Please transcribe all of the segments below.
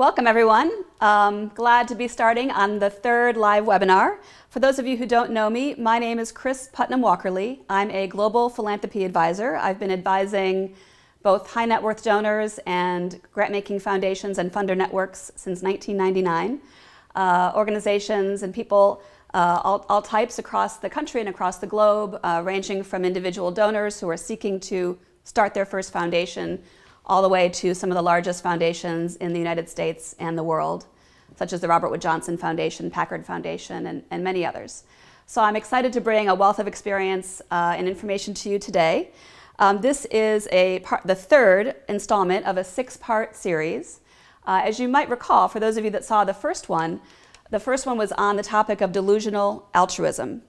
Welcome everyone. Glad to be starting on the third live webinar. For those of you who don't know me, my name is Putnam-Walkerly. I'm a global philanthropy advisor. I've been advising both high net worth donors and grant-making foundations and funder networks since 1999. Organizations and people all types across the country and across the globe, ranging from individual donors who are seeking to start their first foundation all the way to some of the largest foundations in the United States and the world, such as the Robert Wood Johnson Foundation, Packard Foundation, and many others. So I'm excited to bring a wealth of experience and information to you today. This is the third installment of a 6-part series. As you might recall, for those of you that saw the first one was on the topic of delusional altruism.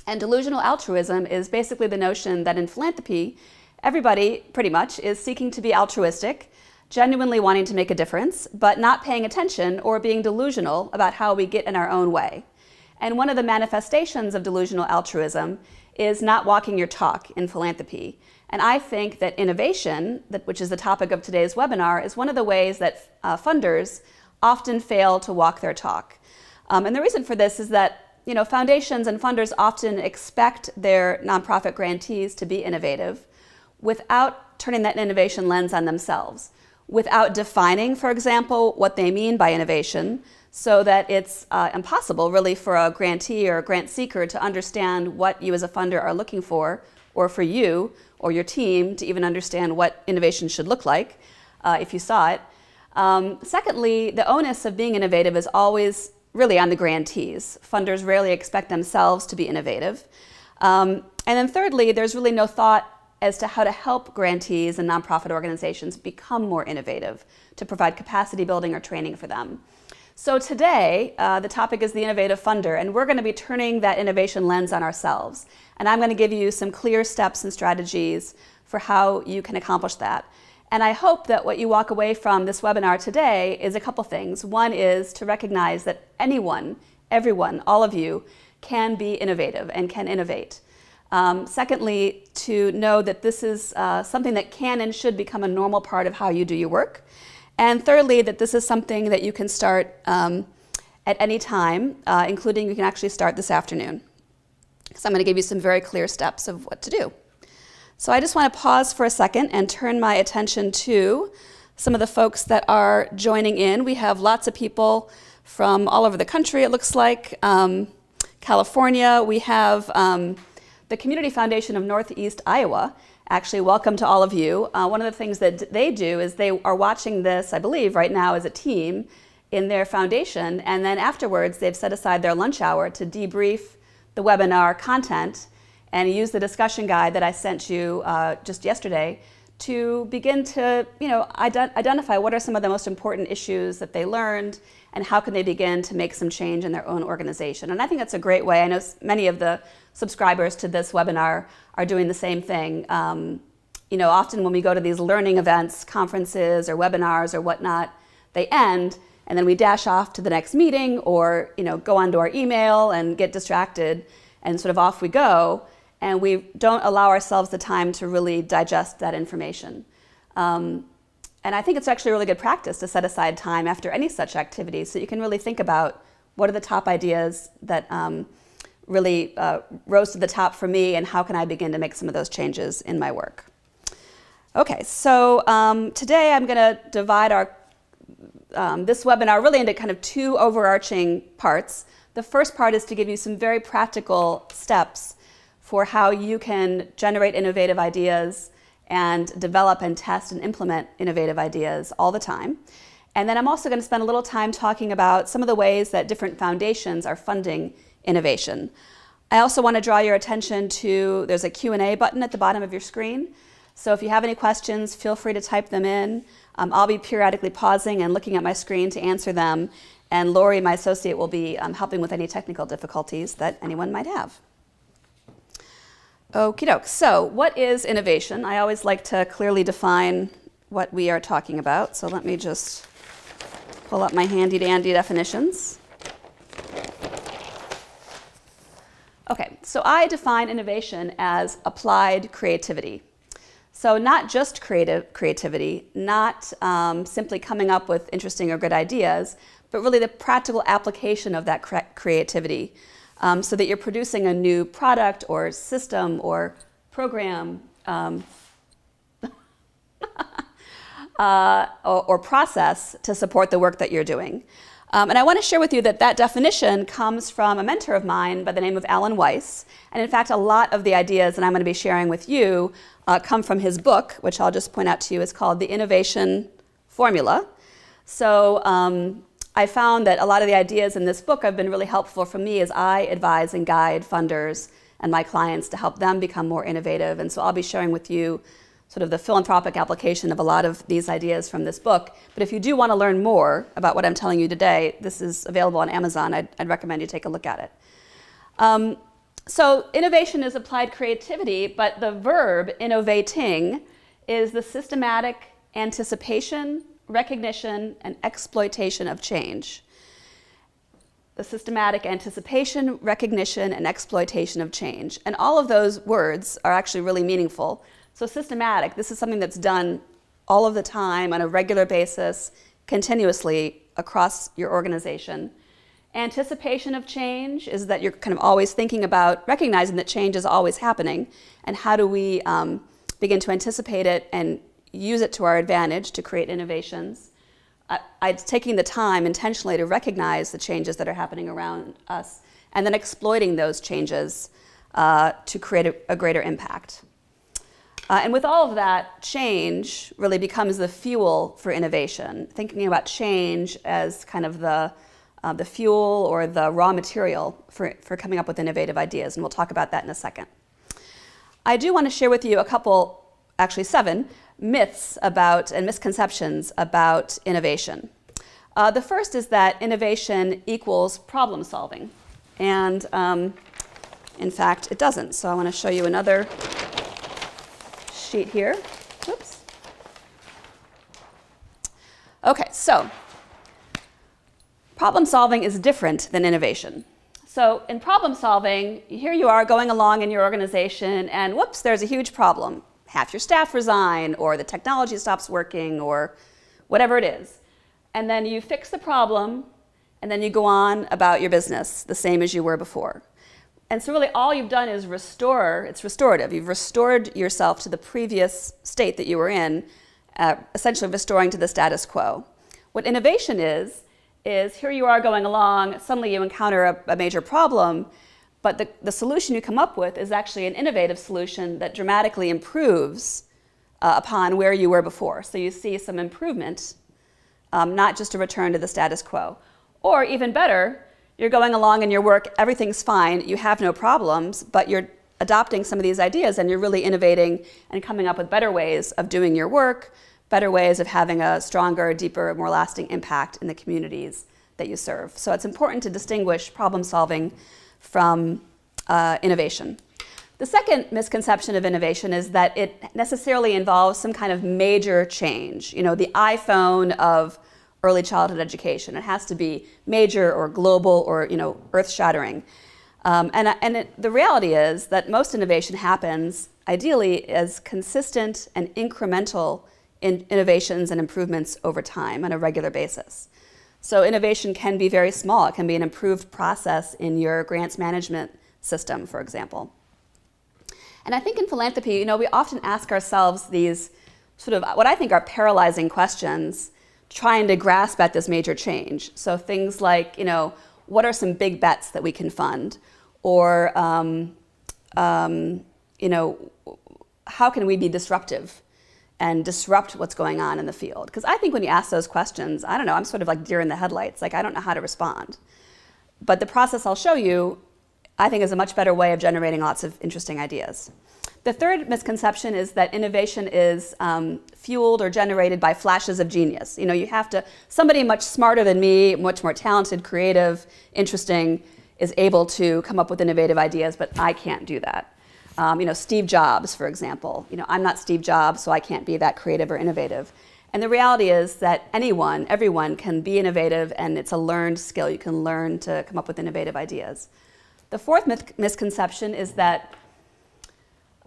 And delusional altruism is basically the notion that in philanthropy, everybody, pretty much, is seeking to be altruistic, genuinely wanting to make a difference, but not paying attention or being delusional about how we get in our own way. And one of the manifestations of delusional altruism is not walking your talk in philanthropy. And I think that innovation, which is the topic of today's webinar, is one of the ways that funders often fail to walk their talk. And the reason for this is that foundations and funders often expect their nonprofit grantees to be innovative, without turning that innovation lens on themselves, without defining, for example, what they mean by innovation, so that it's impossible really for a grantee or a grant seeker to understand what you as a funder are looking for, or for you or your team to even understand what innovation should look like if you saw it. Secondly, the onus of being innovative is always really on the grantees. Funders rarely expect themselves to be innovative. And then thirdly, there's really no thought as to how to help grantees and nonprofit organizations become more innovative, to provide capacity building or training for them. So today, the topic is the innovative funder, and we're going to be turning that innovation lens on ourselves. And I'm going to give you some clear steps and strategies for how you can accomplish that. And I hope that what you walk away from this webinar today is a couple things. One is to recognize that anyone, everyone, all of you can be innovative and can innovate. Secondly, to know that this is something that can and should become a normal part of how you do your work. And thirdly, that this is something that you can start at any time, including you can actually start this afternoon. So I'm going to give you some very clear steps of what to do. So I just want to pause for a second and turn my attention to some of the folks that are joining in. We have lots of people from all over the country, it looks like. California, we have the Community Foundation of Northeast Iowa. Actually, welcome to all of you. One of the things that they do is they are watching this, I believe, right now as a team in their foundation, and then afterwards they've set aside their lunch hour to debrief the webinar content and use the discussion guide that I sent you just yesterday to begin to identify what are some of the most important issues that they learned and how can they begin to make some change in their own organization. And I think that's a great way. I know many of the subscribers to this webinar are doing the same thing. Often when we go to these learning events, conferences or webinars or whatnot, they end and then we dash off to the next meeting or go onto our email and get distracted and sort of off we go, and we don't allow ourselves the time to really digest that information. And I think it's actually a really good practice to set aside time after any such activity so you can really think about what are the top ideas that really rose to the top for me and how can I begin to make some of those changes in my work. Okay, so today I'm going to divide this webinar really into kind of 2 overarching parts. The first part is to give you some very practical steps for how you can generate innovative ideas and develop and test and implement innovative ideas all the time. And then I'm also going to spend a little time talking about some of the ways that different foundations are funding innovation. I also want to draw your attention to, there's a Q&A button at the bottom of your screen. So if you have any questions, feel free to type them in. I'll be periodically pausing and looking at my screen to answer them. And Lori, my associate, will be helping with any technical difficulties that anyone might have. Okie doke. So what is innovation? I always like to clearly define what we are talking about. So let me just pull up my handy dandy definitions. Okay, so I define innovation as applied creativity. So not just creativity, not simply coming up with interesting or good ideas, but really the practical application of that creativity so that you're producing a new product or system or program or process to support the work that you're doing. And I want to share with you that that definition comes from a mentor of mine by the name of Alan Weiss. And in fact, a lot of the ideas that I'm going to be sharing with you come from his book, which I'll just point out to you. It's called The Innovation Formula. So I found that a lot of the ideas in this book have been really helpful for me as I advise and guide funders and my clients to help them become more innovative. And so I'll be sharing with you sort of the philanthropic application of a lot of these ideas from this book. But if you do want to learn more about what I'm telling you today, this is available on Amazon. I'd recommend you take a look at it. So innovation is applied creativity, but the verb innovating is the systematic anticipation, recognition, and exploitation of change. The systematic anticipation, recognition, and exploitation of change. And all of those words are actually really meaningful. So systematic, this is something that's done all of the time on a regular basis, continuously across your organization. Anticipation of change is that you're kind of always thinking about recognizing that change is always happening, and how do we begin to anticipate it and use it to our advantage to create innovations. It's taking the time intentionally to recognize the changes that are happening around us, and then exploiting those changes to create a greater impact. And with all of that, change really becomes the fuel for innovation, thinking about change as kind of the fuel or the raw material for coming up with innovative ideas, and we'll talk about that in a second. I do want to share with you a couple, actually 7, myths about and misconceptions about innovation. The first is that innovation equals problem solving, and in fact, it doesn't. So I want to show you another sheet here. Oops. Okay, so problem solving is different than innovation. So in problem solving, here you are going along in your organization, and whoops, there's a huge problem. Half your staff resign, or the technology stops working, or whatever it is. And then you fix the problem, and then you go on about your business the same as you were before. And so really all you've done is restore, it's restorative. You've restored yourself to the previous state that you were in, essentially restoring to the status quo. What innovation is here you are going along, suddenly you encounter a major problem, but the solution you come up with is actually an innovative solution that dramatically improves upon where you were before. So you see some improvement, not just a return to the status quo. Or even better, you're going along in your work, everything's fine, you have no problems, but you're adopting some of these ideas and you're really innovating and coming up with better ways of doing your work, better ways of having a stronger, deeper, more lasting impact in the communities that you serve. So it's important to distinguish problem solving from innovation. The second misconception of innovation is that it necessarily involves some kind of major change. You know, the iPhone of early childhood education. It has to be major or global or, you know, earth-shattering. The reality is that most innovation happens ideally as consistent and incremental innovations and improvements over time on a regular basis. So innovation can be very small. It can be an improved process in your grants management system, for example. And I think in philanthropy, you know, we often ask ourselves these sort of what I think are paralyzing questions, trying to grasp at this major change. So things like, you know, what are some big bets that we can fund? Or, you know, how can we be disruptive and disrupt what's going on in the field? Because I think when you ask those questions, I don't know, I'm sort of like deer in the headlights. Like, I don't know how to respond. But the process I'll show you, I think, is a much better way of generating lots of interesting ideas. The third misconception is that innovation is fueled or generated by flashes of genius. You know, you have to, somebody much smarter than me, much more talented, creative, interesting, is able to come up with innovative ideas, but I can't do that. You know, Steve Jobs, for example. You know, I'm not Steve Jobs, so I can't be that creative or innovative. And the reality is that anyone, everyone can be innovative, and it's a learned skill. You can learn to come up with innovative ideas. The fourth misconception is that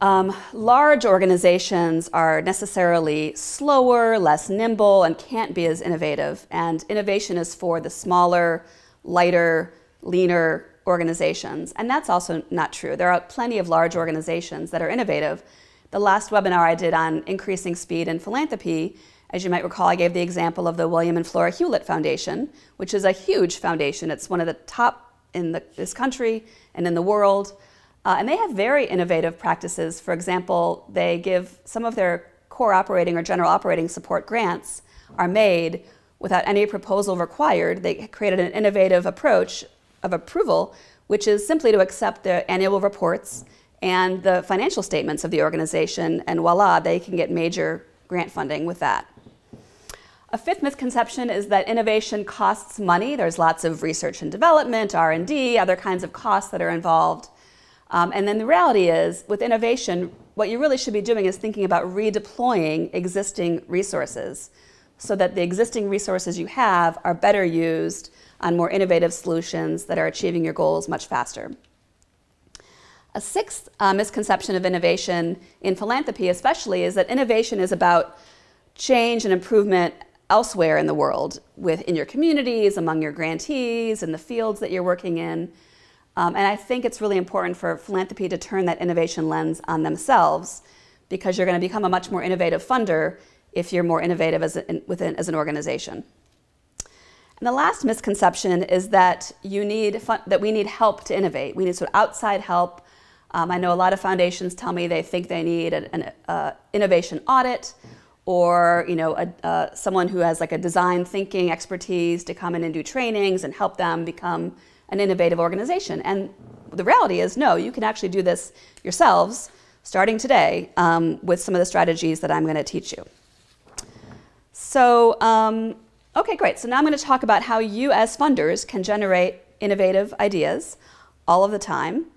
Large organizations are necessarily slower, less nimble, and can't be as innovative. And innovation is for the smaller, lighter, leaner organizations. And that's also not true. There are plenty of large organizations that are innovative. The last webinar I did on increasing speed in philanthropy, as you might recall, I gave the example of the William and Flora Hewlett Foundation, which is a huge foundation. It's one of the top in this country and in the world. And they have very innovative practices. For example, they give some of their core operating or general operating support grants are made without any proposal required. They created an innovative approach of approval, which is simply to accept the annual reports and the financial statements of the organization, and voila, they can get major grant funding with that. A fifth misconception is that innovation costs money. There's lots of research and development, R&D, other kinds of costs that are involved. And then the reality is, with innovation, what you really should be doing is thinking about redeploying existing resources so that the existing resources you have are better used on more innovative solutions that are achieving your goals much faster. A sixth misconception of innovation in philanthropy especially is that innovation is about change and improvement elsewhere in the world, in your communities, among your grantees, in the fields that you're working in. And I think it's really important for philanthropy to turn that innovation lens on themselves, because you're going to become a much more innovative funder if you're more innovative as an organization. And the last misconception is that we need help to innovate. We need sort of outside help. I know a lot of foundations tell me they think they need an innovation audit, or someone who has like a design thinking expertise to come in and do trainings and help them become an innovative organization. And the reality is, no, you can actually do this yourselves starting today with some of the strategies that I'm going to teach you. So, okay, great. So now I'm going to talk about how you as funders can generate innovative ideas all of the time.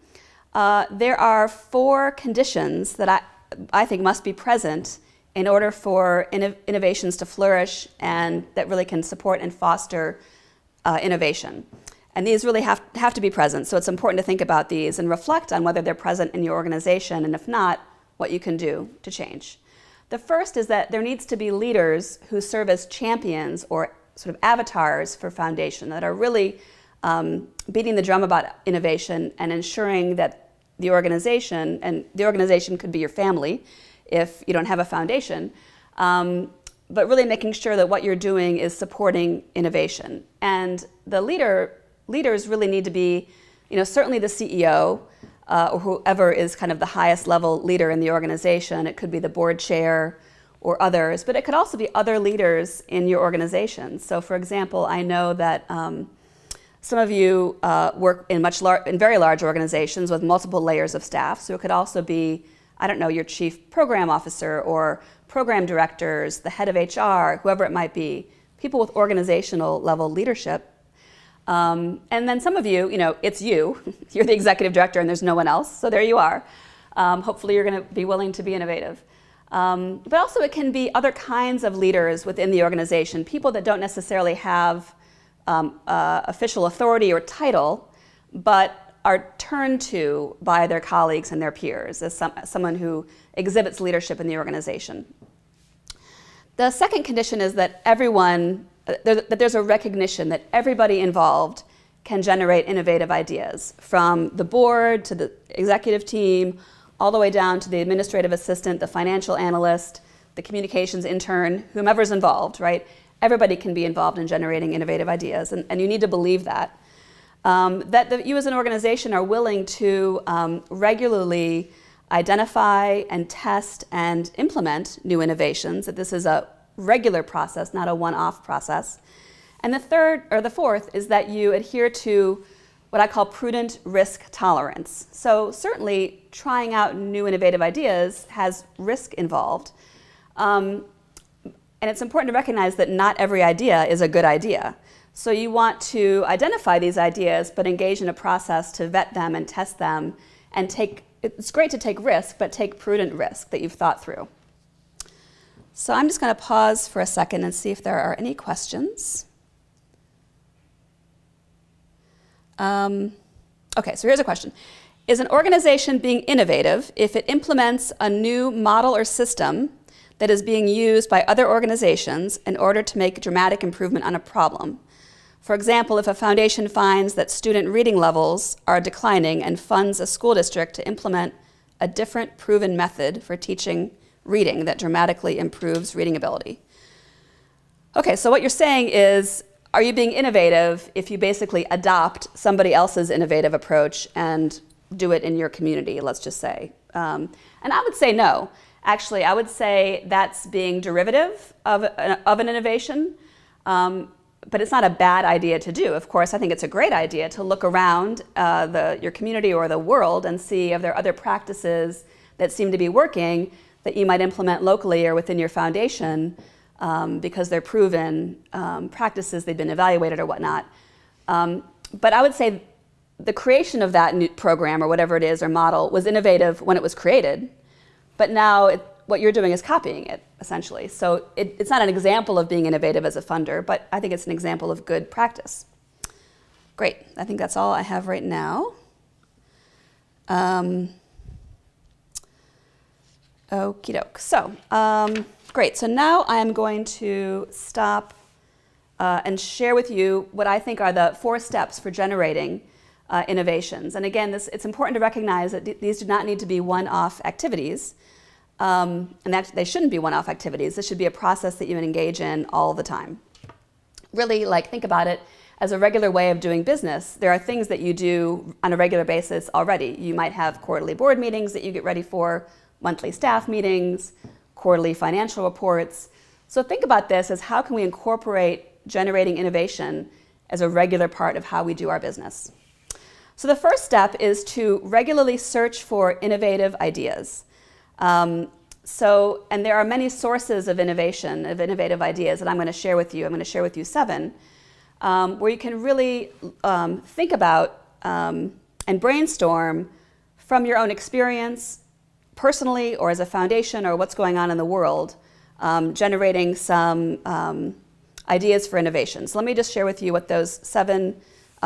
There are 4 conditions that I think must be present in order for innovations to flourish and that really can support and foster innovation. And these really have to be present, so it's important to think about these and reflect on whether they're present in your organization, and if not, what you can do to change. The first is that there needs to be leaders who serve as champions or sort of avatars for foundation that are really beating the drum about innovation and ensuring that the organization, and the organization could be your family if you don't have a foundation, but really making sure that what you're doing is supporting innovation. And the leaders really need to be, certainly the CEO or whoever is kind of the highest level leader in the organization. It could be the board chair or others, but it could also be other leaders in your organization. So for example, I know that some of you work in very large organizations with multiple layers of staff. So it could also be, I don't know, your chief program officer or program directors, the head of HR, whoever it might be, people with organizational level leadership. And then some of you, it's you. You're the executive director and there's no one else, so there you are. Hopefully you're going to be willing to be innovative. But also it can be other kinds of leaders within the organization, people that don't necessarily have official authority or title, but are turned to by their colleagues and their peers as someone who exhibits leadership in the organization. The second condition is that there's a recognition that everybody involved can generate innovative ideas, from the board to the executive team, all the way down to the administrative assistant, the financial analyst, the communications intern, whomever's involved, right? Everybody can be involved in generating innovative ideas, and you need to believe that. That you as an organization are willing to regularly identify and test and implement new innovations, that this is a regular process, not a one-off process. And the fourth is that you adhere to what I call prudent risk tolerance. So certainly trying out new innovative ideas has risk involved. And it's important to recognize that not every idea is a good idea. So you want to identify these ideas, but engage in a process to vet them and test them, and it's great to take risk, but take prudent risk that you've thought through. So I'm just going to pause for a second and see if there are any questions. Okay, so here's a question. Is an organization being innovative if it implements a new model or system that is being used by other organizations in order to make dramatic improvement on a problem? For example, if a foundation finds that student reading levels are declining and funds a school district to implement a different proven method for teaching reading that dramatically improves reading ability. Okay, so what you're saying is, are you being innovative if you basically adopt somebody else's innovative approach and do it in your community, let's just say? And I would say no. Actually, I would say that's being derivative of an innovation, but it's not a bad idea to do. Of course, I think it's a great idea to look around your community or the world and see if there are other practices that seem to be working that you might implement locally or within your foundation because they're proven practices, they've been evaluated or whatnot. But I would say the creation of that new program or whatever it is or model was innovative when it was created, but now what you're doing is copying it, essentially. So it's not an example of being innovative as a funder, but I think it's an example of good practice. Great, I think that's all I have right now. Okie doke. So, great. So now I'm going to stop and share with you what I think are the 4 steps for generating innovations. And again, it's important to recognize that these do not need to be one-off activities. And that they shouldn't be one-off activities. This should be a process that you engage in all the time. Really, think about it as a regular way of doing business. There are things that you do on a regular basis already. You might have quarterly board meetings that you get ready for, monthly staff meetings, quarterly financial reports. So think about this as how can we incorporate generating innovation as a regular part of how we do our business. So the first step is to regularly search for innovative ideas. And there are many sources of innovation, of innovative ideas that I'm going to share with you. I'm going to share with you 7, where you can really think about and brainstorm from your own experience, personally or as a foundation or what's going on in the world, generating some ideas for innovation. So let me just share with you what those 7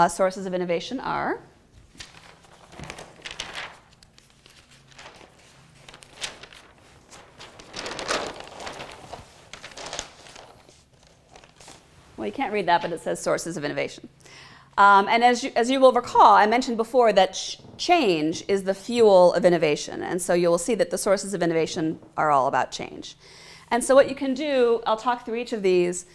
sources of innovation are. Well, you can't read that, but it says sources of innovation. And as you will recall, I mentioned before that change is the fuel of innovation. And so you will see that the sources of innovation are all about change. And so what you can do, I'll talk through each of these,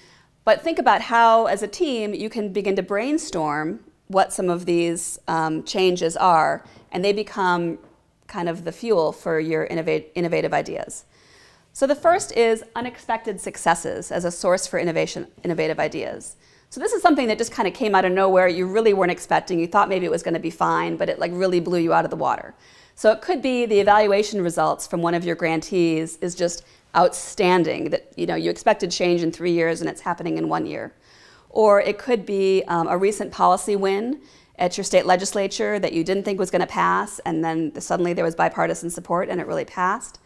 but think about how, as a team, you can begin to brainstorm what some of these changes are, and they become kind of the fuel for your innovative ideas. So the first is unexpected successes as a source for innovative ideas. So this is something that just kind of came out of nowhere. You really weren't expecting. You thought maybe it was going to be fine, but it really blew you out of the water. So it could be the evaluation results from one of your grantees is just outstanding, that you expected change in 3 years and it's happening in 1 year. Or it could be a recent policy win at your state legislature that you didn't think was going to pass, and then suddenly there was bipartisan support and it really passed.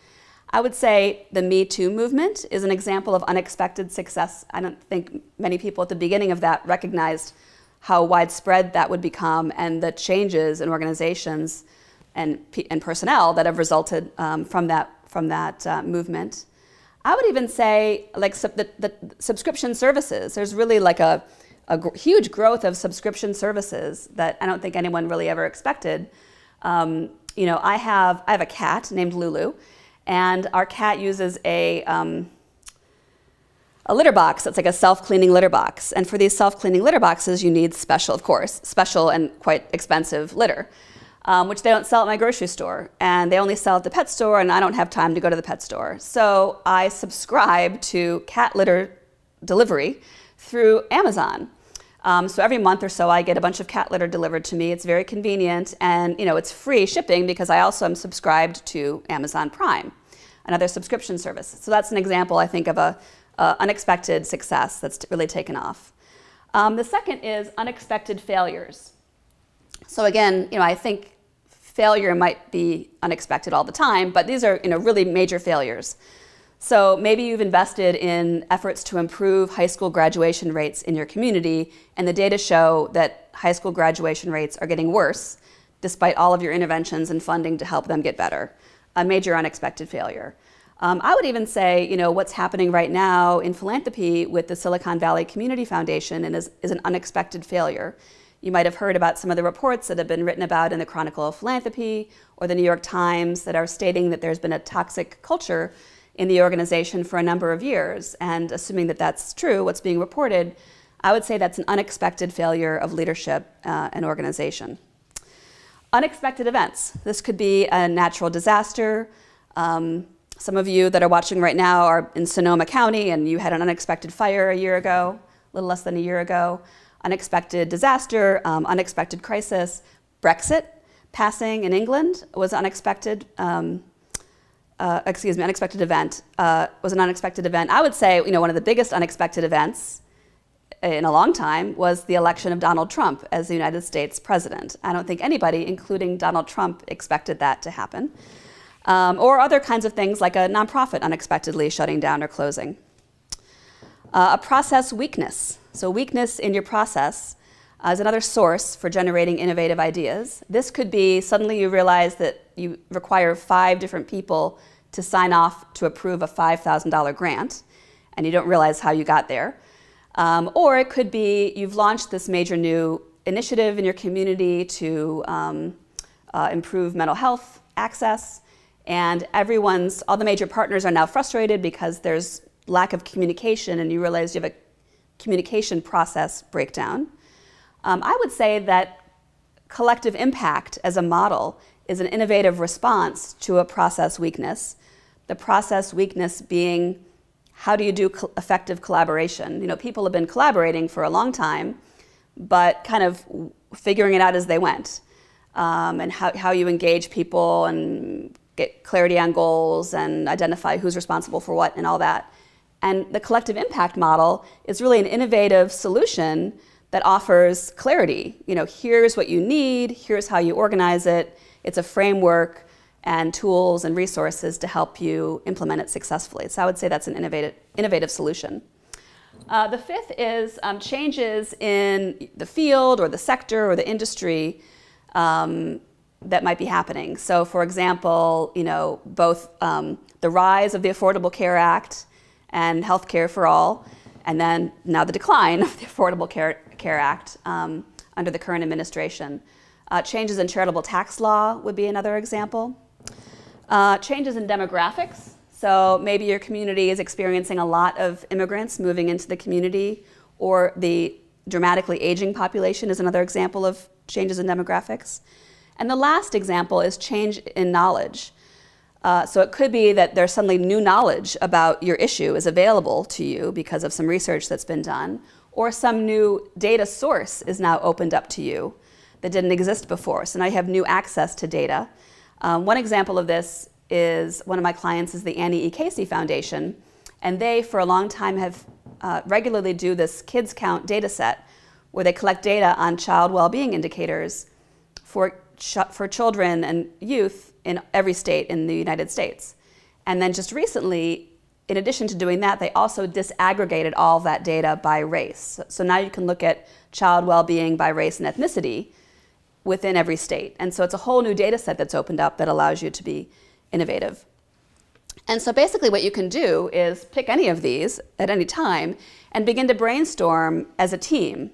I would say the Me Too movement is an example of unexpected success. I don't think many people at the beginning of that recognized how widespread that would become and the changes in organizations and personnel that have resulted from that movement. I would even say the subscription services. There's really a huge growth of subscription services that I don't think anyone really ever expected. I have a cat named Lulu. And our cat uses a litter box that's like a self-cleaning litter box. And for these self-cleaning litter boxes, you need special and quite expensive litter, which they don't sell at my grocery store. And they only sell at the pet store, and I don't have time to go to the pet store. So I subscribe to cat litter delivery through Amazon. So every month or so, I get a bunch of cat litter delivered to me. It's very convenient, and it's free shipping because I also am subscribed to Amazon Prime, another subscription service. So that's an example, I think, of a unexpected success that's really taken off. The second is unexpected failures. So again, I think failure might be unexpected all the time, but these are really major failures. So maybe you've invested in efforts to improve high school graduation rates in your community, and the data show that high school graduation rates are getting worse despite all of your interventions and funding to help them get better. A major unexpected failure. I would even say, what's happening right now in philanthropy with the Silicon Valley Community Foundation is an unexpected failure. You might have heard about some of the reports that have been written about in the Chronicle of Philanthropy or the New York Times that are stating that there's been a toxic culture in the organization for a number of years. And assuming that that's true, what's being reported, I would say that's an unexpected failure of leadership and organization. Unexpected events. This could be a natural disaster. Some of you that are watching right now are in Sonoma County and you had an unexpected fire a year ago, a little less than a year ago. Unexpected disaster, unexpected crisis. Brexit passing in England was unexpected. Unexpected event was an unexpected event. I would say, one of the biggest unexpected events in a long time was the election of Donald Trump as the United States president. I don't think anybody, including Donald Trump, expected that to happen. Or other kinds of things like a nonprofit unexpectedly shutting down or closing. A process weakness. So weakness in your process is another source for generating innovative ideas. This could be suddenly you realize that you require 5 different people to sign off to approve a $5,000 grant, and you don't realize how you got there. Or it could be you've launched this major new initiative in your community to improve mental health access, and all the major partners are now frustrated because there's lack of communication, and you realize you have a communication process breakdown. I would say that collective impact as a model is an innovative response to a process weakness. The process weakness being, how do you do effective collaboration? People have been collaborating for a long time, but kind of figuring it out as they went, and how you engage people and get clarity on goals and identify who's responsible for what and all that. And the collective impact model is really an innovative solution that offers clarity. Here's what you need, here's how you organize it. It's a framework and tools and resources to help you implement it successfully. So I would say that's an innovative solution. The fifth is changes in the field or the sector or the industry that might be happening. So for example, both the rise of the Affordable Care Act and health care for all, and then now the decline of the Affordable Care Act under the current administration. Changes in charitable tax law would be another example. Changes in demographics. So maybe your community is experiencing a lot of immigrants moving into the community, or the dramatically aging population is another example of changes in demographics. And the last example is change in knowledge. So it could be that there's suddenly new knowledge about your issue is available to you because of some research that's been done, or some new data source is now opened up to you that didn't exist before. So now you have new access to data. One example of this is one of my clients is the Annie E. Casey Foundation, and they for a long time have regularly do this Kids Count data set where they collect data on child well-being indicators for children and youth in every state in the United States. And then just recently, in addition to doing that, they also disaggregated all of that data by race. So now you can look at child well-being by race and ethnicity within every state. And so it's a whole new data set that's opened up that allows you to be innovative. And so basically what you can do is pick any of these at any time and begin to brainstorm as a team.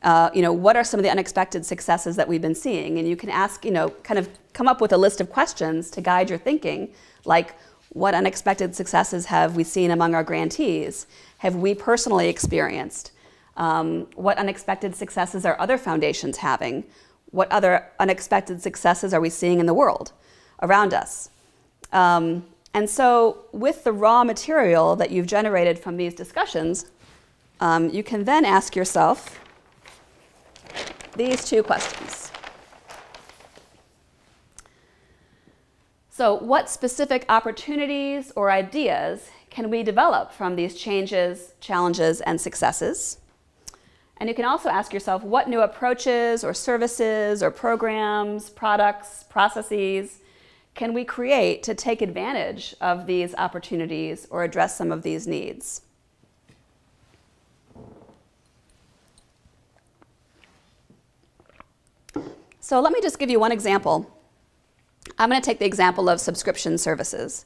What are some of the unexpected successes that we've been seeing? And you can ask, kind of come up with a list of questions to guide your thinking, like what unexpected successes have we seen among our grantees? Have we personally experienced? What unexpected successes are other foundations having? What other unexpected successes are we seeing in the world around us? And so with the raw material that you've generated from these discussions, you can then ask yourself these two questions. So what specific opportunities or ideas can we develop from these changes, challenges, and successes? And you can also ask yourself, what new approaches or services or programs, products, processes can we create to take advantage of these opportunities or address some of these needs? So let me just give you one example. I'm going to take the example of subscription services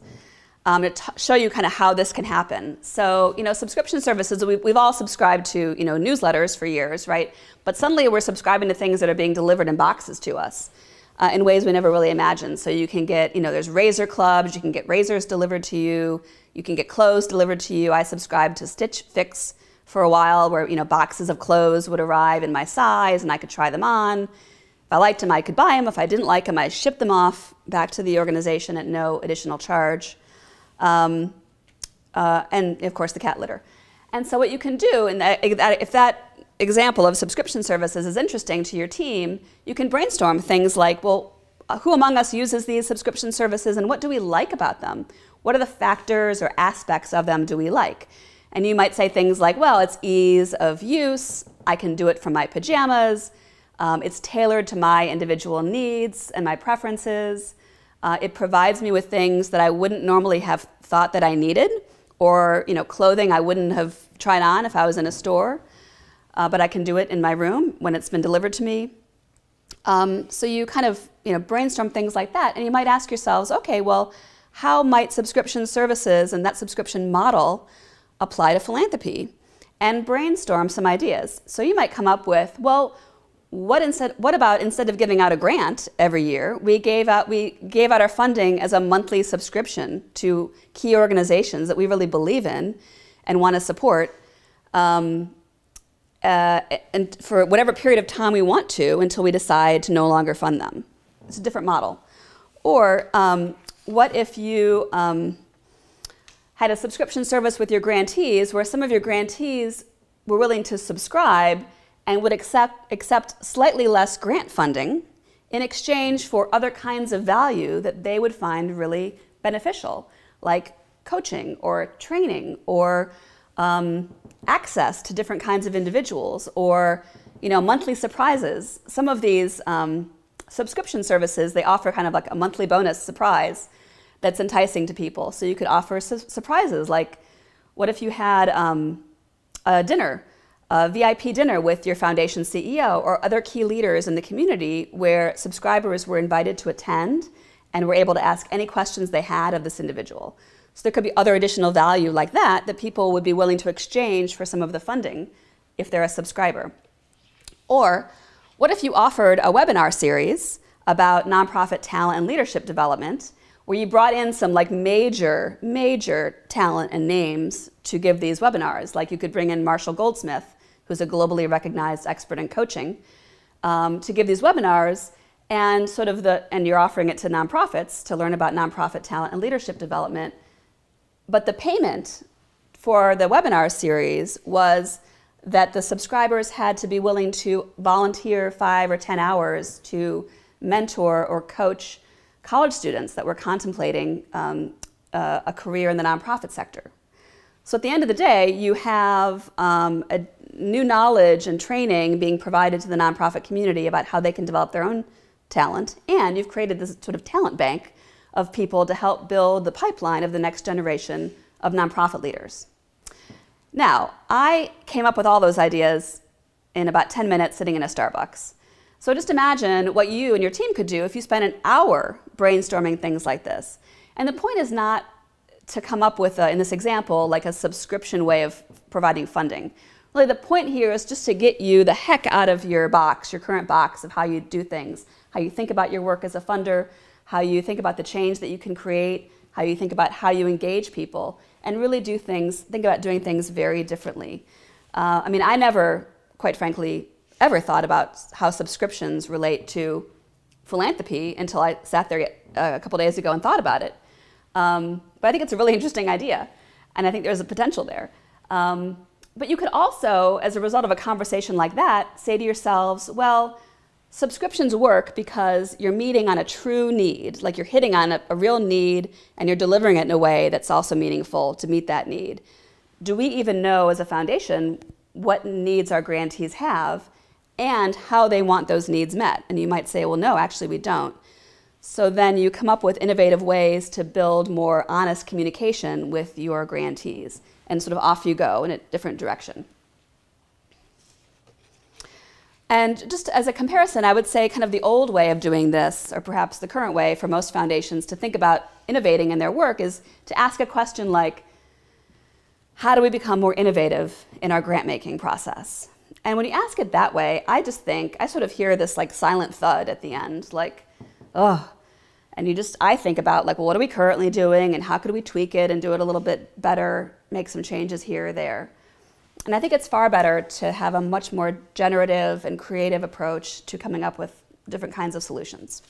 to show you kind of how this can happen. So, subscription services, we've all subscribed to, newsletters for years, right? But suddenly we're subscribing to things that are being delivered in boxes to us in ways we never really imagined. So you can get, there's razor clubs, you can get razors delivered to you, you can get clothes delivered to you. I subscribed to Stitch Fix for a while where, boxes of clothes would arrive in my size and I could try them on. If I liked them, I could buy them. If I didn't like them, I shipped them off back to the organization at no additional charge. And of course the cat litter. And so what you can do, if that example of subscription services is interesting to your team, you can brainstorm things like, well, who among us uses these subscription services and what do we like about them? What are the factors or aspects of them do we like? And you might say things like, well, it's ease of use, I can do it from my pajamas, it's tailored to my individual needs and my preferences. It provides me with things that I wouldn't normally have thought that I needed, or clothing I wouldn't have tried on if I was in a store, but I can do it in my room when it's been delivered to me. So you kind of brainstorm things like that, and you might ask yourselves, okay, well, how might subscription services and that subscription model apply to philanthropy? And brainstorm some ideas. So you might come up with, well, what about instead of giving out a grant every year, we gave out our funding as a monthly subscription to key organizations that we really believe in and want to support, and for whatever period of time we want to until we decide to no longer fund them. It's a different model. Or what if you had a subscription service with your grantees where some of your grantees were willing to subscribe and would accept slightly less grant funding in exchange for other kinds of value that they would find really beneficial, like coaching or training or access to different kinds of individuals or monthly surprises. Some of these subscription services, they offer kind of like a monthly bonus surprise that's enticing to people. So you could offer surprises like, what if you had a VIP dinner with your foundation CEO or other key leaders in the community where subscribers were invited to attend and were able to ask any questions they had of this individual. So there could be other additional value like that people would be willing to exchange for some of the funding if they're a subscriber. Or what if you offered a webinar series about nonprofit talent and leadership development where you brought in some major talent and names to give these webinars? Like you could bring in Marshall Goldsmith, who's a globally recognized expert in coaching, to give these webinars, and and you're offering it to nonprofits to learn about nonprofit talent and leadership development. But the payment for the webinar series was that the subscribers had to be willing to volunteer 5 or 10 hours to mentor or coach college students that were contemplating a career in the nonprofit sector. So at the end of the day, you have a new knowledge and training being provided to the nonprofit community about how they can develop their own talent, and you've created this sort of talent bank of people to help build the pipeline of the next generation of nonprofit leaders. Now, I came up with all those ideas in about 10 minutes sitting in a Starbucks. So just imagine what you and your team could do if you spent an hour brainstorming things like this. And the point is not to come up with, in this example, like a subscription way of providing funding. Really, the point here is just to get you the heck out of your box, your current box of how you do things, how you think about your work as a funder, how you think about the change that you can create, how you think about how you engage people, and really think about doing things very differently. I mean, I never, quite frankly, ever thought about how subscriptions relate to philanthropy until I sat there a couple days ago and thought about it. But I think it's a really interesting idea, and I think there's a potential there. But you could also, as a result of a conversation like that, say to yourselves, well, subscriptions work because you're meeting on a true need, like you're hitting on a real need and you're delivering it in a way that's also meaningful to meet that need. Do we even know as a foundation what needs our grantees have and how they want those needs met? And you might say, well, no, actually we don't. So then you come up with innovative ways to build more honest communication with your grantees, and sort of off you go in a different direction. And just as a comparison, I would say kind of the old way of doing this, or perhaps the current way for most foundations to think about innovating in their work, is to ask a question like, how do we become more innovative in our grant-making process? And when you ask it that way, I sort of hear this like silent thud at the end, like, oh. And I think about like, well, what are we currently doing and how could we tweak it and do it a little bit better, make some changes here or there. And I think it's far better to have a much more generative and creative approach to coming up with different kinds of solutions.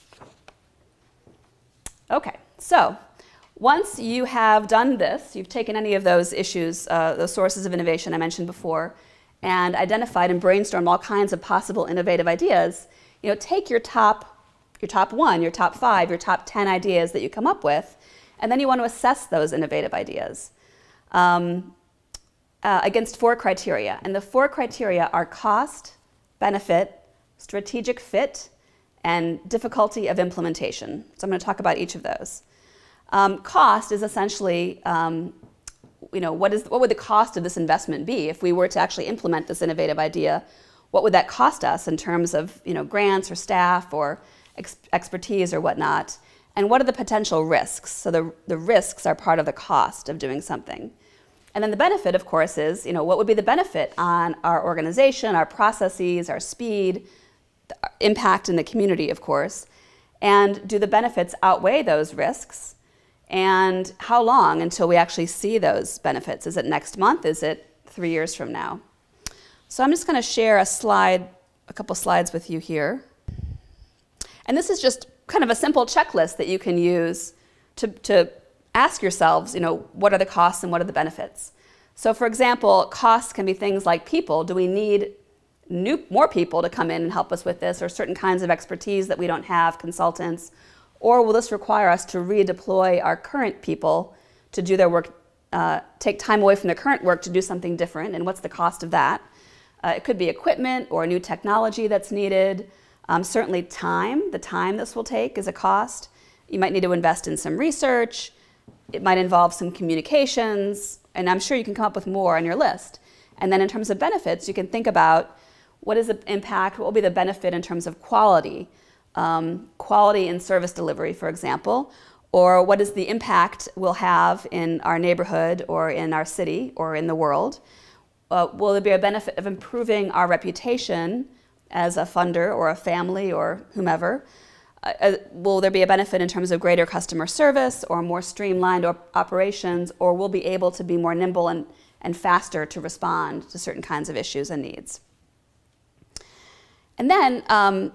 Okay, so once you have done this, you've taken any of those issues, those sources of innovation I mentioned before, and identified and brainstormed all kinds of possible innovative ideas, take your top 1, your top 5, your top 10 ideas that you come up with, and then you want to assess those innovative ideas against 4 criteria. And the 4 criteria are cost, benefit, strategic fit, and difficulty of implementation. So I'm going to talk about each of those. Cost is essentially, what would the cost of this investment be if we were to actually implement this innovative idea? What would that cost us in terms of grants or staff or expertise or whatnot? And what are the potential risks? So the risks are part of the cost of doing something. And then the benefit, of course, is what would be the benefit on our organization, our processes, our speed, the impact in the community, of course. And do the benefits outweigh those risks? And how long until we actually see those benefits? Is it next month? Is it 3 years from now? So I'm just going to share a couple slides with you here. And this is just kind of a simple checklist that you can use to ask yourselves, what are the costs and what are the benefits? So for example, costs can be things like people. Do we need more people to come in and help us with this, or certain kinds of expertise that we don't have, consultants? Or will this require us to redeploy our current people to do their work, take time away from their current work to do something different? And what's the cost of that? It could be equipment or new technology that's needed. Certainly time, the time this will take is a cost. You might need to invest in some research. It might involve some communications. And I'm sure you can come up with more on your list. And then in terms of benefits, you can think about what is the impact, what will be the benefit in terms of quality. Quality in service delivery, for example, or what is the impact we'll have in our neighborhood or in our city or in the world? Will there be a benefit of improving our reputation as a funder or a family or whomever? Will there be a benefit in terms of greater customer service or more streamlined operations, or we'll be able to be more nimble and faster to respond to certain kinds of issues and needs? And then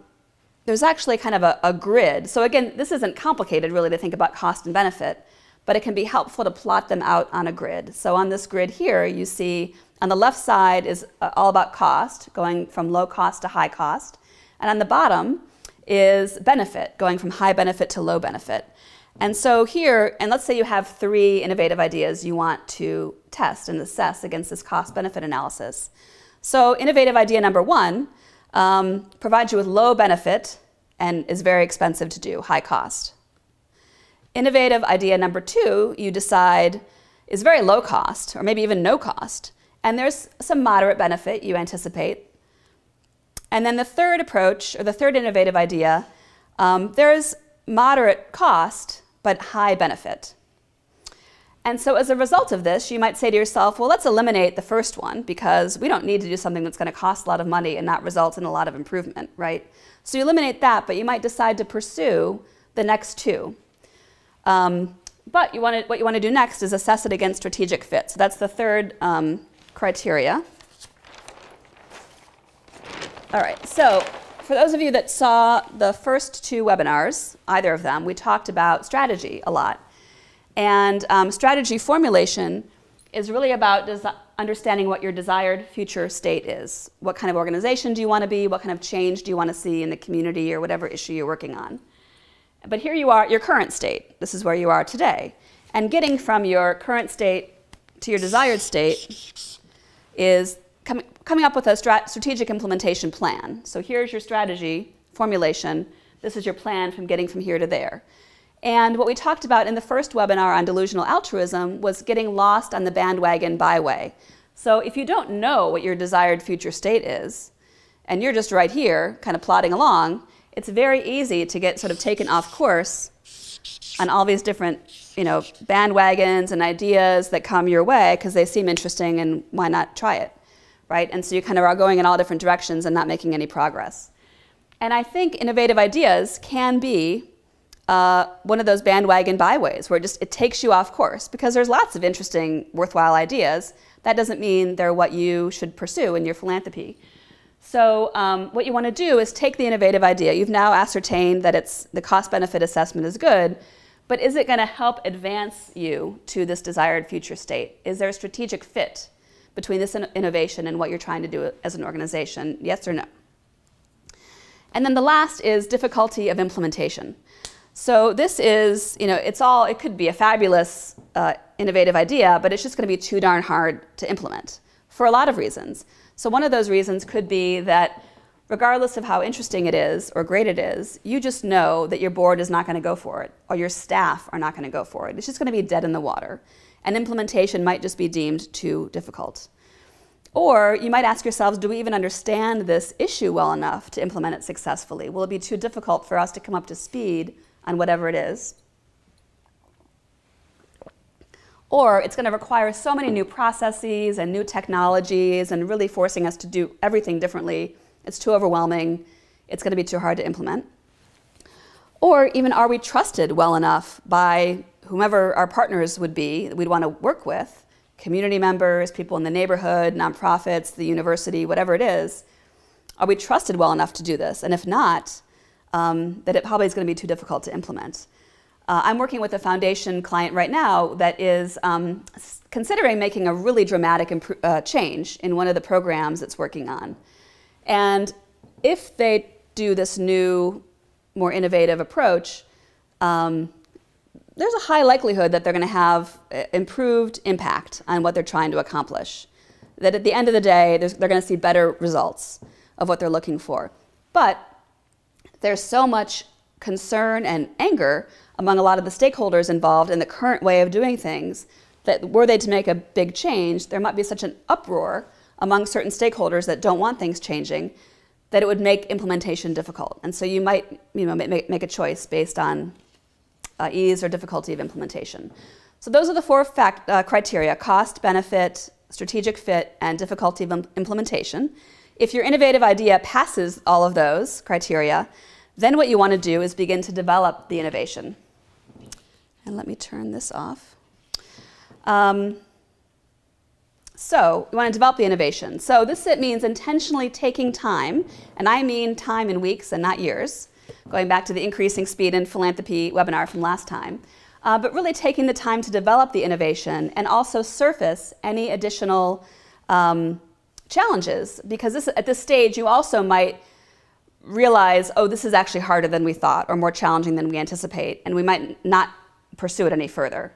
there's actually kind of a grid. So again, this isn't complicated really to think about cost and benefit, but it can be helpful to plot them out on a grid. So on this grid here, you see on the left side is all about cost, going from low cost to high cost. And on the bottom is benefit, going from high benefit to low benefit. And so here, and let's say you have 3 innovative ideas you want to test and assess against this cost-benefit analysis. So innovative idea number 1 provides you with low benefit and is very expensive to do, high cost. Innovative idea number 2, you decide, is very low cost, or maybe even no cost, and there's some moderate benefit you anticipate. And then the third approach, or the third innovative idea, there's moderate cost, but high benefit. And so as a result of this, you might say to yourself, well, let's eliminate the first one because we don't need to do something that's going to cost a lot of money and not result in a lot of improvement, right? So you eliminate that, but you might decide to pursue the next 2. But what you want to do next is assess it against strategic fit. So that's the third criteria. All right, so for those of you that saw the first 2 webinars, either of them, we talked about strategy a lot. And strategy formulation is really about understanding what your desired future state is. What kind of organization do you want to be? What kind of change do you want to see in the community or whatever issue you're working on? But here you are at your current state. This is where you are today. And getting from your current state to your desired state is coming up with a strategic implementation plan. So here's your strategy formulation. This is your plan from getting from here to there. And what we talked about in the first webinar on delusional altruism was getting lost on the bandwagon byway. So if you don't know what your desired future state is, and you're just right here kind of plodding along, it's very easy to get sort of taken off course on all these different, bandwagons and ideas that come your way because they seem interesting, and why not try it, right? And so you kind of are going in all different directions and not making any progress. And I think innovative ideas can be one of those bandwagon byways where it takes you off course, because there's lots of interesting, worthwhile ideas. That doesn't mean they're what you should pursue in your philanthropy. So what you want to do is take the innovative idea. You've now ascertained that the cost-benefit assessment is good, but is it going to help advance you to this desired future state? Is there a strategic fit between this innovation and what you're trying to do as an organization? Yes or no? And then the last is difficulty of implementation. So this is, it could be a fabulous innovative idea, but it's just going to be too darn hard to implement for a lot of reasons. So one of those reasons could be that regardless of how interesting it is or great it is, you just know that your board is not going to go for it, or your staff are not going to go for it. It's just going to be dead in the water. And implementation might just be deemed too difficult. Or you might ask yourselves, do we even understand this issue well enough to implement it successfully? Will it be too difficult for us to come up to speed on whatever it is? Or it's going to require so many new processes and new technologies and really forcing us to do everything differently. It's too overwhelming. It's going to be too hard to implement. Or even, are we trusted well enough by whomever our partners would be that we'd want to work with, community members, people in the neighborhood, nonprofits, the university, whatever it is? Are we trusted well enough to do this? And if not, that it probably is going to be too difficult to implement. I'm working with a foundation client right now that is considering making a really dramatic change in one of the programs it's working on. And if they do this new, more innovative approach, there's a high likelihood that they're going to have improved impact on what they're trying to accomplish. That at the end of the day, they're going to see better results of what they're looking for. But there's so much concern and anger among a lot of the stakeholders involved in the current way of doing things that were they to make a big change, there might be such an uproar among certain stakeholders that don't want things changing that it would make implementation difficult. And so you might make a choice based on ease or difficulty of implementation. So those are the four criteria: cost, benefit, strategic fit, and difficulty of implementation. If your innovative idea passes all of those criteria, then what you want to do is begin to develop the innovation. And let me turn this off. So you want to develop the innovation. So this means intentionally taking time, and I mean time in weeks and not years, going back to the increasing speed in philanthropy webinar from last time, but really taking the time to develop the innovation and also surface any additional challenges, because at this stage you also might realize, oh, this is actually harder than we thought or more challenging than we anticipate, and we might not pursue it any further.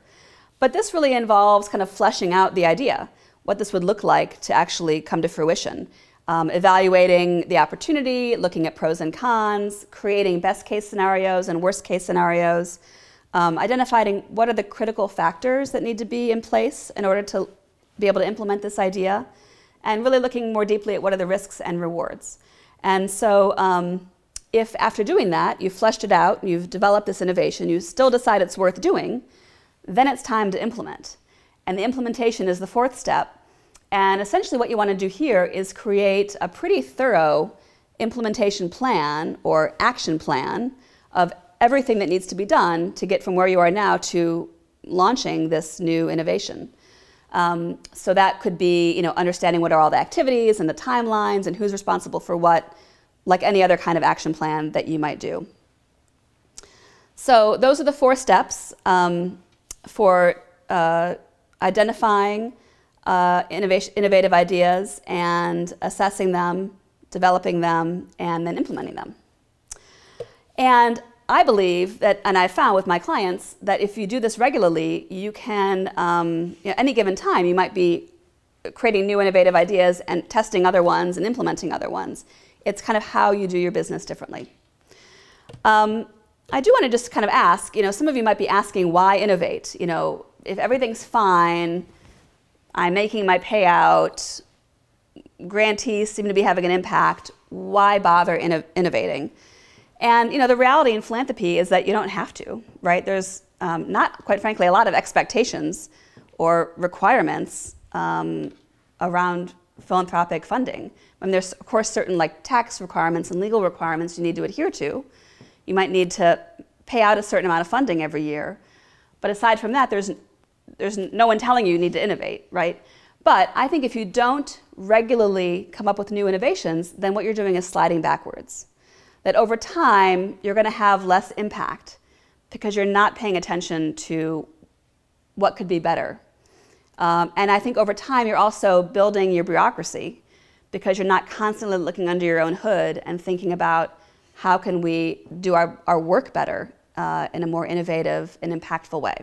But this really involves kind of fleshing out the idea, what this would look like to actually come to fruition. Evaluating the opportunity, looking at pros and cons, creating best case scenarios and worst case scenarios, identifying what are the critical factors that need to be in place in order to be able to implement this idea, and really looking more deeply at what are the risks and rewards. And so if after doing that, you've fleshed it out, you've developed this innovation, you still decide it's worth doing, then it's time to implement. And the implementation is the fourth step. And essentially what you want to do here is create a pretty thorough implementation plan or action plan of everything that needs to be done to get from where you are now to launching this new innovation. So that could be, understanding what are all the activities and the timelines and who's responsible for what, like any other kind of action plan that you might do. So those are the four steps for identifying innovative ideas and assessing them, developing them, and then implementing them. And I believe that, and I've found with my clients, that if you do this regularly, you can, any given time, you might be creating new innovative ideas and testing other ones and implementing other ones. It's kind of how you do your business differently. I do want to just kind of ask, some of you might be asking, why innovate? If everything's fine, I'm making my payout, grantees seem to be having an impact, why bother innovating? And the reality in philanthropy is that you don't have to, right? There's not, quite frankly, a lot of expectations or requirements around philanthropic funding. There's, of course, certain tax requirements and legal requirements you need to adhere to. You might need to pay out a certain amount of funding every year. But aside from that, there's no one telling you need to innovate, right? But I think if you don't regularly come up with new innovations, then what you're doing is sliding backwards. That over time, you're going to have less impact because you're not paying attention to what could be better. And I think over time, you're also building your bureaucracy because you're not constantly looking under your own hood and thinking about how can we do our work better in a more innovative and impactful way.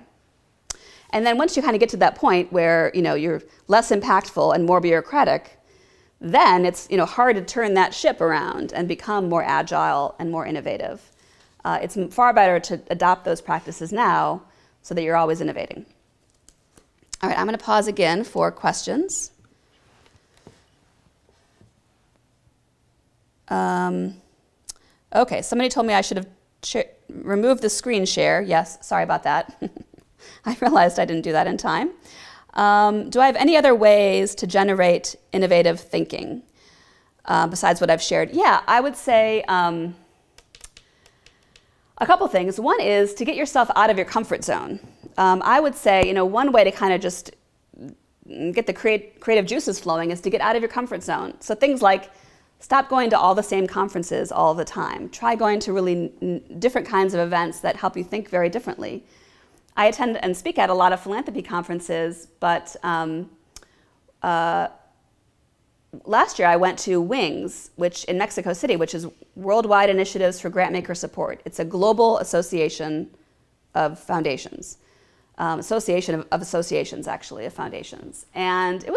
And then once you kind of get to that point where you're less impactful and more bureaucratic, then it's hard to turn that ship around and become more agile and more innovative. It's far better to adopt those practices now so that you're always innovating. All right, I'm going to pause again for questions. Okay, somebody told me I should have removed the screen share. Yes, sorry about that. I realized I didn't do that in time. Do I have any other ways to generate innovative thinking besides what I've shared? Yeah, I would say a couple things. One is to get yourself out of your comfort zone. I would say, one way to kind of just get the creative juices flowing is to get out of your comfort zone. So things like stop going to all the same conferences all the time. Try going to really different kinds of events that help you think very differently. I attend and speak at a lot of philanthropy conferences, but last year I went to WINGS, which in Mexico City, which is Worldwide Initiatives for Grantmaker Support. It's a global association of foundations, association of associations, actually, of foundations. And it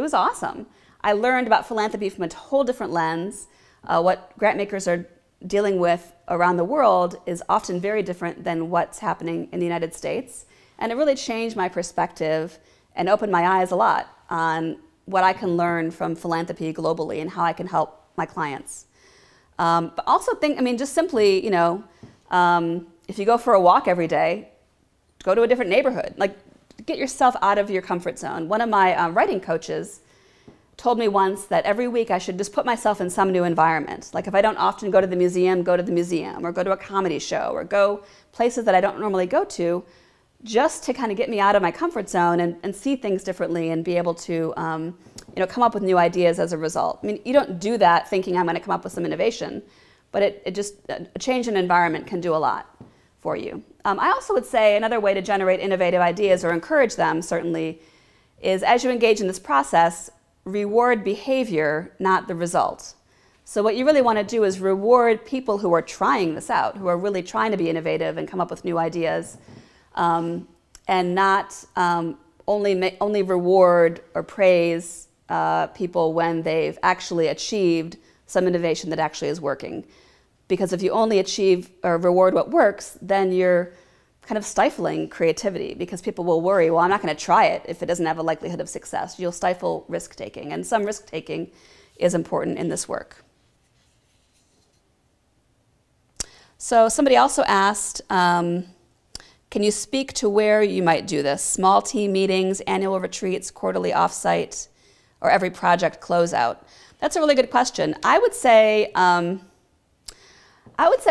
was awesome. I learned about philanthropy from a whole different lens. What grantmakers are dealing with around the world is often very different than what's happening in the United States. And it really changed my perspective and opened my eyes a lot on what I can learn from philanthropy globally and how I can help my clients. But also just simply, if you go for a walk every day, go to a different neighborhood. Get yourself out of your comfort zone. One of my writing coaches told me once that every week I should just put myself in some new environment. Like if I don't often go to the museum, go to the museum, or go to a comedy show, or go places that I don't normally go to, just to kind of get me out of my comfort zone and see things differently and be able to come up with new ideas as a result. You don't do that thinking I'm going to come up with some innovation, but a change in environment can do a lot for you. I also would say another way to generate innovative ideas or encourage them, certainly, is as you engage in this process, reward behavior, not the result. So what you really want to do is reward people who are trying this out, who are really trying to be innovative and come up with new ideas, and not only reward or praise people when they've actually achieved some innovation that actually is working. Because if you only achieve or reward what works, then you're kind of stifling creativity because people will worry, well, I'm not going to try it if it doesn't have a likelihood of success. You'll stifle risk-taking, and some risk-taking is important in this work. So somebody also asked, can you speak to where you might do this? Small team meetings, annual retreats, quarterly offsite, or every project closeout? That's a really good question. I would say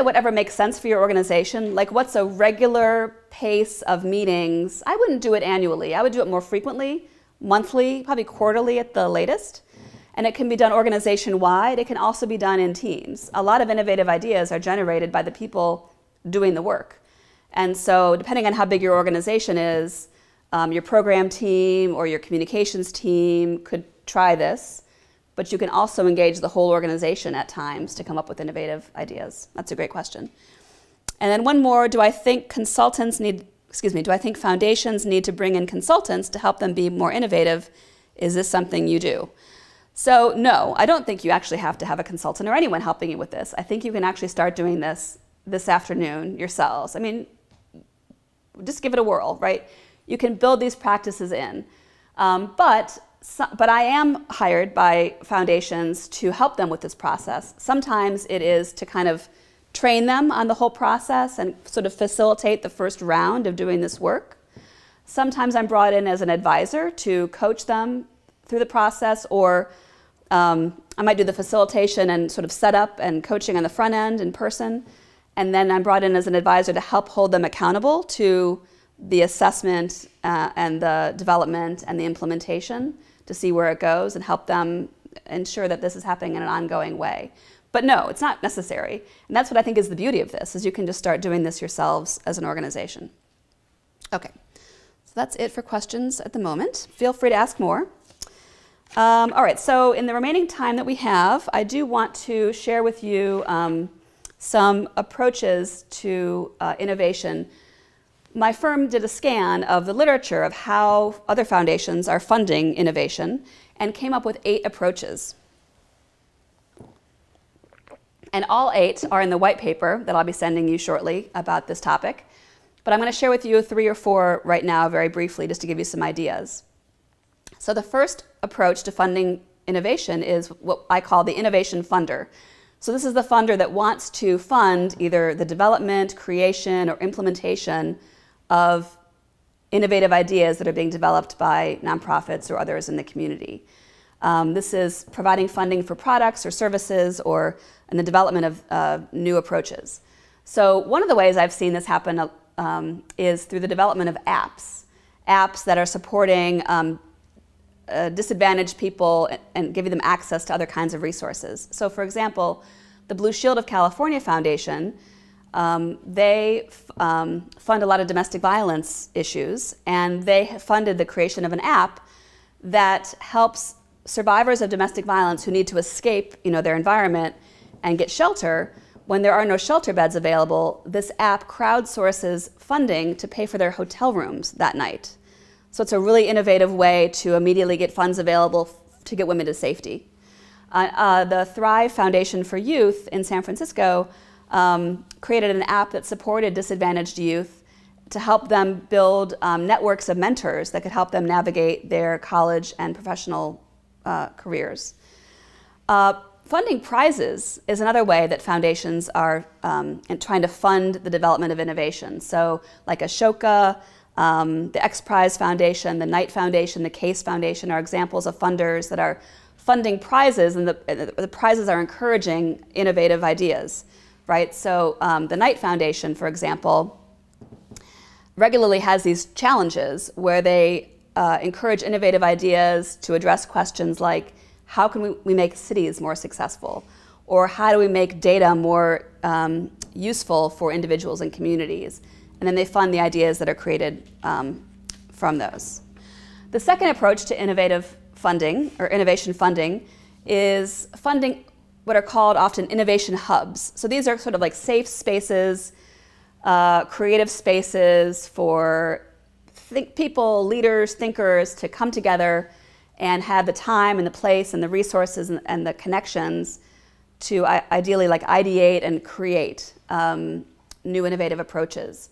whatever makes sense for your organization. Like what's a regular pace of meetings? I wouldn't do it annually. I would do it more frequently, monthly, probably quarterly at the latest. And it can be done organization-wide. It can also be done in teams. A lot of innovative ideas are generated by the people doing the work. And so depending on how big your organization is, your program team or your communications team could try this. But you can also engage the whole organization at times to come up with innovative ideas. That's a great question. And then one more, do I think foundations need to bring in consultants to help them be more innovative? Is this something you do? So no, I don't think you actually have to have a consultant or anyone helping you with this. I think you can actually start doing this afternoon yourselves. Just give it a whirl, right? You can build these practices in. But but I am hired by foundations to help them with this process. Sometimes it is to kind of train them on the whole process and sort of facilitate the first round of doing this work. Sometimes I'm brought in as an advisor to coach them through the process, or I might do the facilitation and sort of setup and coaching on the front end in person. And then I'm brought in as an advisor to help hold them accountable to the assessment and the development and the implementation to see where it goes and help them ensure that this is happening in an ongoing way. But no, it's not necessary. And that's what I think is the beauty of this, is you can just start doing this yourselves as an organization. Okay, so that's it for questions at the moment. Feel free to ask more. All right, so in the remaining time that we have, I do want to share with you some approaches to innovation. My firm did a scan of the literature of how other foundations are funding innovation and came up with 8 approaches. And all 8 are in the white paper that I'll be sending you shortly about this topic. But I'm going to share with you 3 or 4 right now very briefly just to give you some ideas. So the first approach to funding innovation is what I call the innovation funder. So this is the funder that wants to fund either the development, creation, or implementation of innovative ideas that are being developed by nonprofits or others in the community. This is providing funding for products or services or in the development of new approaches. So one of the ways I've seen this happen is through the development of apps that are supporting disadvantaged people and giving them access to other kinds of resources. So for example, the Blue Shield of California Foundation, they fund a lot of domestic violence issues, and they have funded the creation of an app that helps survivors of domestic violence who need to escape, their environment and get shelter. When there are no shelter beds available, this app crowdsources funding to pay for their hotel rooms that night. So it's a really innovative way to immediately get funds available to get women to safety. The Thrive Foundation for Youth in San Francisco created an app that supported disadvantaged youth to help them build networks of mentors that could help them navigate their college and professional careers. Funding prizes is another way that foundations are trying to fund the development of innovation. So like Ashoka, the X Prize Foundation, the Knight Foundation, the Case Foundation are examples of funders that are funding prizes, and the prizes are encouraging innovative ideas, right? So the Knight Foundation, for example, regularly has these challenges where they encourage innovative ideas to address questions like, how can we make cities more successful? Or how do we make data more useful for individuals and communities? And then they fund the ideas that are created from those. The second approach to innovative funding, or innovation funding, is funding what are called often innovation hubs. So these are sort of like safe spaces, creative spaces for people, leaders, thinkers to come together and have the time and the place and the resources and the connections to ideally like ideate and create new innovative approaches.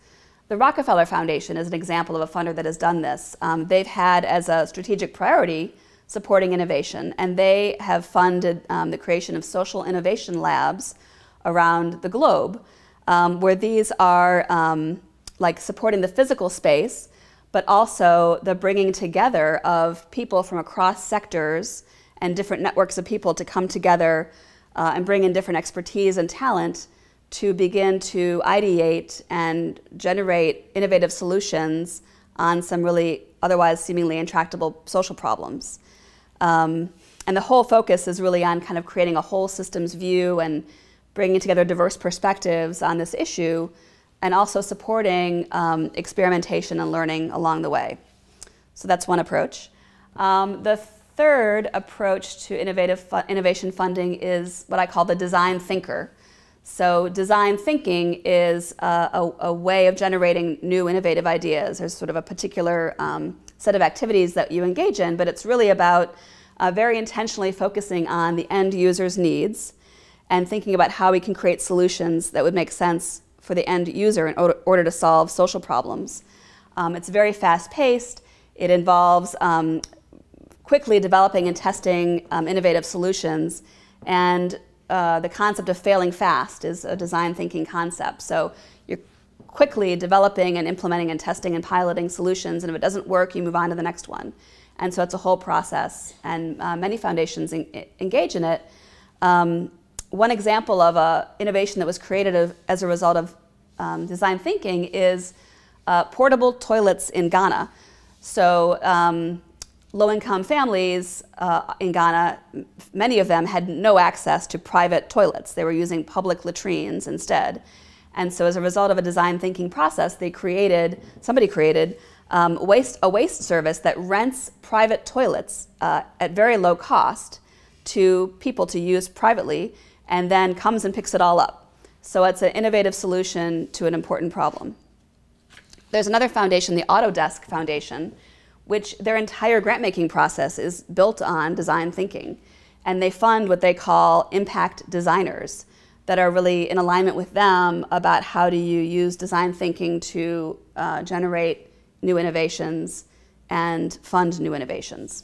The Rockefeller Foundation is an example of a funder that has done this. They've had as a strategic priority supporting innovation, and they have funded the creation of social innovation labs around the globe, where these are like supporting the physical space, but also the bringing together of people from across sectors and different networks of people to come together and bring in different expertise and talent to begin to ideate and generate innovative solutions on some really otherwise seemingly intractable social problems. And the whole focus is really on kind of creating a whole systems view and bringing together diverse perspectives on this issue, and also supporting experimentation and learning along the way. So that's one approach. The third approach to innovation funding is what I call the design thinker. So design thinking is a way of generating new innovative ideas. There's sort of a particular set of activities that you engage in, but it's really about very intentionally focusing on the end user's needs and thinking about how we can create solutions that would make sense for the end user in order to solve social problems. It's very fast-paced. It involves quickly developing and testing innovative solutions. And the concept of failing fast is a design thinking concept. So you're quickly developing and implementing and testing and piloting solutions, and if it doesn't work, you move on to the next one. And so it's a whole process, and many foundations engage in it. One example of an innovation that was created as a result of design thinking is portable toilets in Ghana. So low-income families in Ghana, many of them had no access to private toilets. They were using public latrines instead. And so as a result of a design thinking process, somebody created a waste service that rents private toilets at very low cost to people to use privately, and then comes and picks it all up. So it's an innovative solution to an important problem. There's another foundation, the Autodesk Foundation, which their entire grant-making process is built on design thinking. And they fund what they call impact designers that are really in alignment with them about how do you use design thinking to generate new innovations and fund new innovations.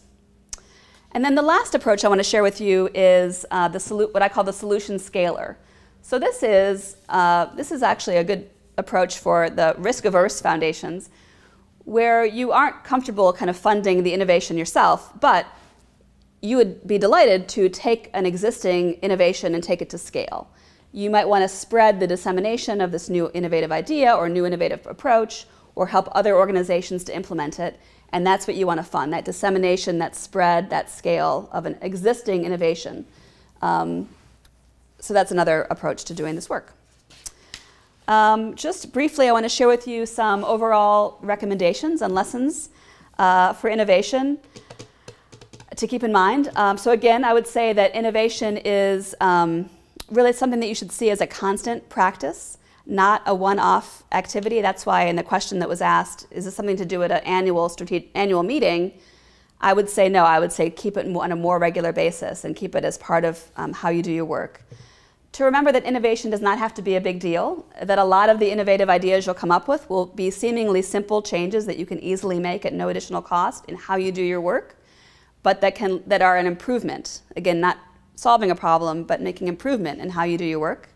And then the last approach I want to share with you is what I call the solution scaler. So this is actually a good approach for the risk-averse foundations, where you aren't comfortable kind of funding the innovation yourself, but you would be delighted to take an existing innovation and take it to scale. You might want to spread the dissemination of this new innovative idea or new innovative approach, or help other organizations to implement it, and that's what you want to fund, that dissemination, that spread, that scale of an existing innovation. So that's another approach to doing this work. Just briefly, I want to share with you some overall recommendations and lessons for innovation to keep in mind. So again, I would say that innovation is really something that you should see as a constant practice, not a one-off activity. That's why in the question that was asked, is this something to do at an annual meeting? I would say no. I would say keep it on a more regular basis and keep it as part of how you do your work. To remember that innovation does not have to be a big deal, that a lot of the innovative ideas you'll come up with will be seemingly simple changes that you can easily make at no additional cost in how you do your work, but that are an improvement. Again, not solving a problem, but making improvement in how you do your work.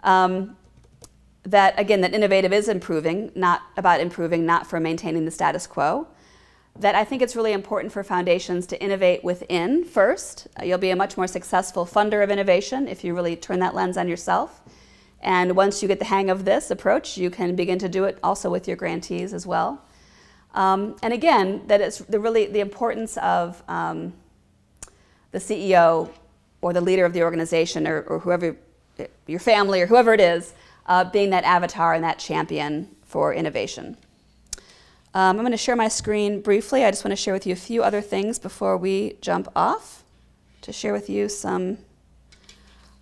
That innovative is improving, not about improving, not for maintaining the status quo. That I think it's really important for foundations to innovate within first. You'll be a much more successful funder of innovation if you really turn that lens on yourself. And once you get the hang of this approach, you can begin to do it also with your grantees as well. And again, that it's really the importance of the CEO or the leader of the organization or whoever, your family or whoever it is, being that avatar and that champion for innovation. I'm going to share my screen briefly. I just want to share with you a few other things before we jump off, to share with you some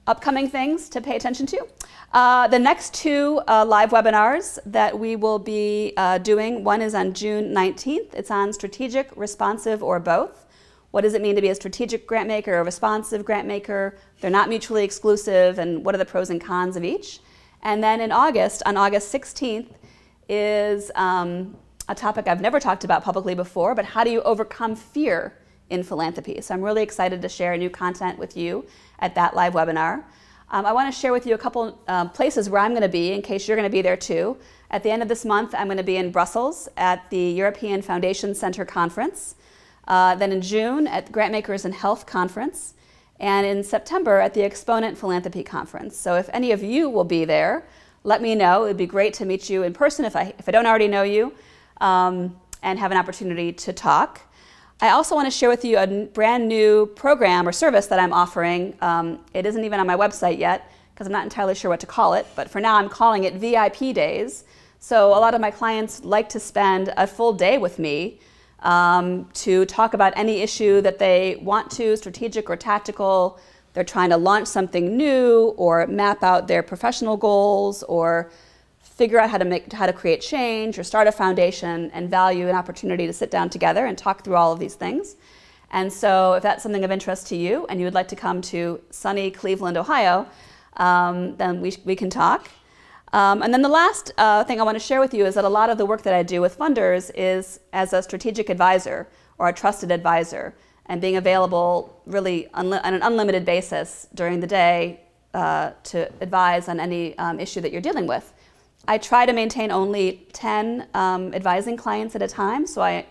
upcoming things to pay attention to. The next two live webinars that we will be doing, one is on June 19th. It's on strategic, responsive, or both. What does it mean to be a strategic grant maker or a responsive grant maker? They're not mutually exclusive, and what are the pros and cons of each? And then in August, on August 16th, is a topic I've never talked about publicly before, but how do you overcome fear in philanthropy? So I'm really excited to share new content with you at that live webinar. I want to share with you a couple places where I'm going to be in case you're going to be there too. At the end of this month, I'm going to be in Brussels at the European Foundation Center Conference. Then in June at the Grantmakers in Health Conference. And in September at the Exponent Philanthropy Conference. So if any of you will be there, let me know. It would be great to meet you in person if I don't already know you. And have an opportunity to talk. I also want to share with you a brand new program or service that I'm offering. It isn't even on my website yet because I'm not entirely sure what to call it, but for now I'm calling it VIP Days. So a lot of my clients like to spend a full day with me to talk about any issue that they want to, strategic or tactical. They're trying to launch something new or map out their professional goals or figure out how to create change or start a foundation and value an opportunity to sit down together and talk through all of these things. And so if that's something of interest to you and you would like to come to sunny Cleveland, Ohio, then we can talk. And then the last thing I want to share with you is that a lot of the work that I do with funders is as a strategic advisor or a trusted advisor, and being available really on an unlimited basis during the day to advise on any issue that you're dealing with. I try to maintain only 10 advising clients at a time, so I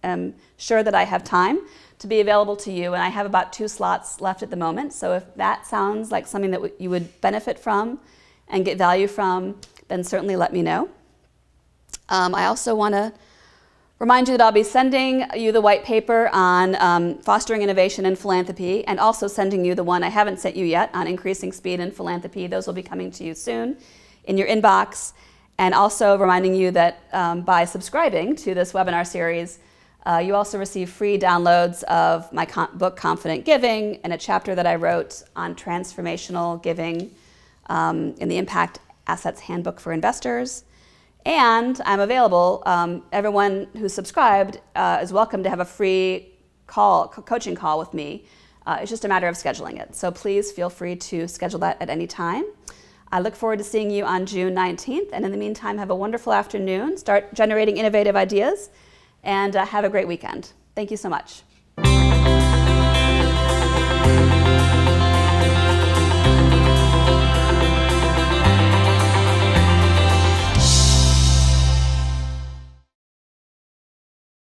am sure that I have time to be available to you, and I have about 2 slots left at the moment. So if that sounds like something that you would benefit from and get value from, then certainly let me know. I also want to remind you that I'll be sending you the white paper on fostering innovation in philanthropy, and also sending you the one I haven't sent you yet on increasing speed in philanthropy. Those will be coming to you soon in your inbox. And also reminding you that by subscribing to this webinar series, you also receive free downloads of my book, Confident Giving, and a chapter that I wrote on transformational giving in the Impact Assets Handbook for Investors. And I'm available. Everyone who's subscribed is welcome to have a free coaching call with me. It's just a matter of scheduling it. So please feel free to schedule that at any time. I look forward to seeing you on June 19th. And in the meantime, have a wonderful afternoon. Start generating innovative ideas. And have a great weekend. Thank you so much.